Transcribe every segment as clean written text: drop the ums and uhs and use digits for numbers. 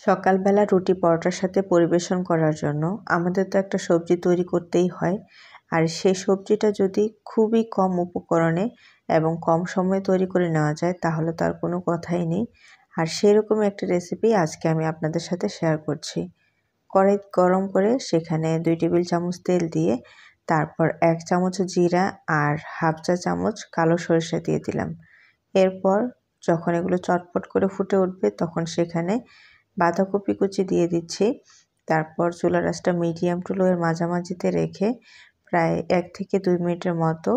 সকালবেলা রুটি পরোটার সাথে পরিবেশন করার জন্য আমাদের তো একটা সবজি তৈরি করতেই হয়। আর সেই সবজিটা যদি খুবই কম উপকরণে এবং কম সময়ে তৈরি করে নেওয়া যায় তাহলে তো আর কোনো কথাই নেই। আর সেরকম একটা রেসিপি আজকে আমি আপনাদের সাথে শেয়ার করছি। কড়াই গরম করে সেখানে 2 টেবিল চামচ তেল দিয়ে তারপর 1 চামচ জিরা আর হাফ চা চামচ কালো সরিষা দিয়ে দিলাম। এরপর যখন এগুলো চটপট করে ফুটে উঠবে তখন সেখানে বাঁধাকপি কুচি দিয়ে দিচ্ছি। তারপর চুলার আঁচটা মিডিয়াম টু লো এর মাঝামাঝিতে রেখে প্রায় 1 থেকে 2 মিনিটের মতো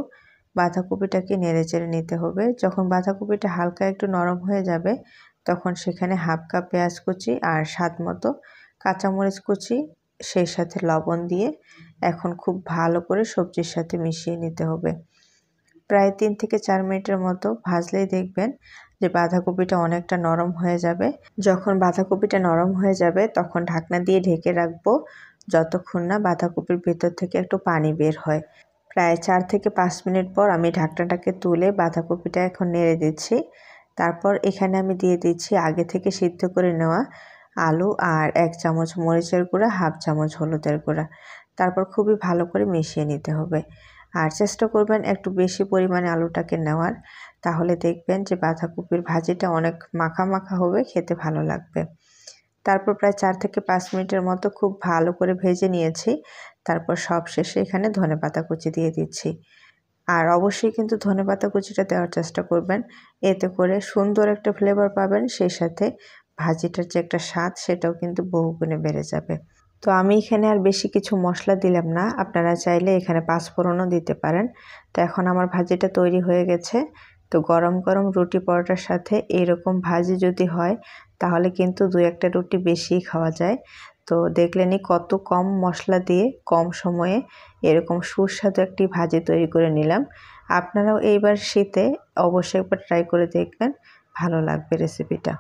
বাঁধাকপিটাকে নেড়েচেড়ে নিতে হবে। যখন বাঁধাকপিটা হালকা একটু নরম হয়ে যাবে তখন সেখানে হাফ কাপ পেঁয়াজ কুচি আর স্বাদমতো কাঁচামরিচ কুচি সেই সাথে লবণ দিয়ে এখন খুব ভালো করে সবজির সাথে মিশিয়ে নিতে হবে। প্রায় 3 থেকে 4 মিনিটের মতো ভাজলেই দেখবেন যে বাঁধাকপিটা অনেকটা নরম হয়ে যাবে। যখন বাঁধাকপিটা নরম হয়ে যাবে তখন ঢাকনা দিয়ে ঢেকে রাখবো যতক্ষণ না বাঁধাকপির ভেতর থেকে একটু পানি বের হয়। প্রায় 4 থেকে 5 মিনিট পর আমি ঢাকনাটাকে তুলে বাঁধাকপিটা এখন নেড়ে দিচ্ছি। তারপর এখানে আমি দিয়ে দিচ্ছি আগে থেকে সিদ্ধ করে নেওয়া আলু আর 1 চামচ মরিচের গুঁড়া, হাফ চামচ হলুদের গুঁড়া। তারপর খুবই ভালো করে মিশিয়ে নিতে হবে। আর চেষ্টা করবেন একটু বেশি পরিমাণে আলুটাকে নেওয়ার, তাহলে দেখবেন যে বাঁধাকপির ভাজিটা অনেক মাখা মাখা হবে, খেতে ভালো লাগবে। তারপর প্রায় 4 থেকে 5 মিনিটের মতো খুব ভালো করে ভেজে নিয়েছি। তারপর সবশেষে এখানে ধনেপাতা কুচি দিয়ে দিচ্ছি। আর অবশ্যই কিন্তু ধনেপাতা কুচিটা দেওয়ার চেষ্টা করবেন, এতে করে সুন্দর একটা ফ্লেভার পাবেন, সেই সাথে ভাজিটার যে একটা স্বাদ সেটাও কিন্তু বহুগুণে বেড়ে যাবে। তো আমি এখানে আর বেশি কিছু মশলা দিলাম না, আপনারা চাইলে এখানে পাঁচফোড়নও দিতে পারেন। তো এখন আমার ভাজিটা তৈরি হয়ে গেছে। তো গরম গরম রুটি পরোটার সাথে এরকম ভাজি যদি হয় তাহলে কিন্তু 2-1টা রুটি বেশিই খাওয়া যায়। তো দেখলেনই কত কম মশলা দিয়ে কম সময়ে এরকম সুস্বাদু একটি ভাজি তৈরি করে নিলাম। আপনারাও এইবার শীতে অবশ্যই একবার ট্রাই করে দেখবেন, ভালো লাগবে রেসিপিটা।